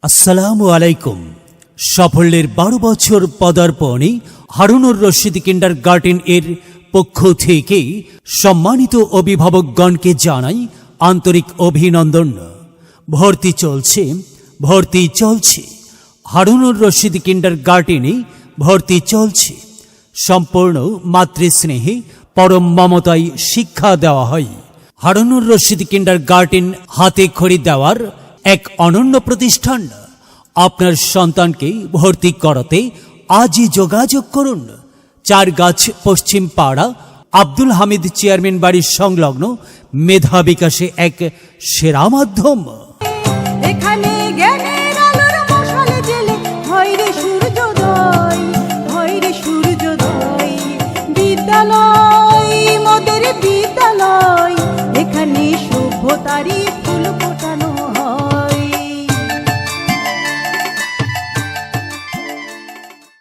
আসসালামু আলাইকুম। সাফল্যের 12 বছর পদার্পণে হারুনুর রশিদ কিন্ডারগার্টেন এর পক্ষ থেকে সম্মানিত অভিভাবকগণকে জানাই আন্তরিক অভিনন্দন। ভর্তি চলছে হারুনুর রশিদ কিন্ডারগার্টেনে ভর্তি চলছে। সম্পূর্ণ মাতৃস্নেহে পরম মমতায় শিক্ষা দেওয়া হয়। হারুনুর রশিদ কিন্ডারগার্টেন হাতে খড়ি দেওয়ার এক অনন্য প্রতিষ্ঠান। আপনার সন্তানকে ভর্তি করাতে আজই যোগাযোগ করুন। চারগাছ পশ্চিম পাড়া আব্দুল হামিদ চেয়ারম্যান বাড়ির সংলগ্ন মেধা বিকাশে এক সেরা মাধ্যম। এখানে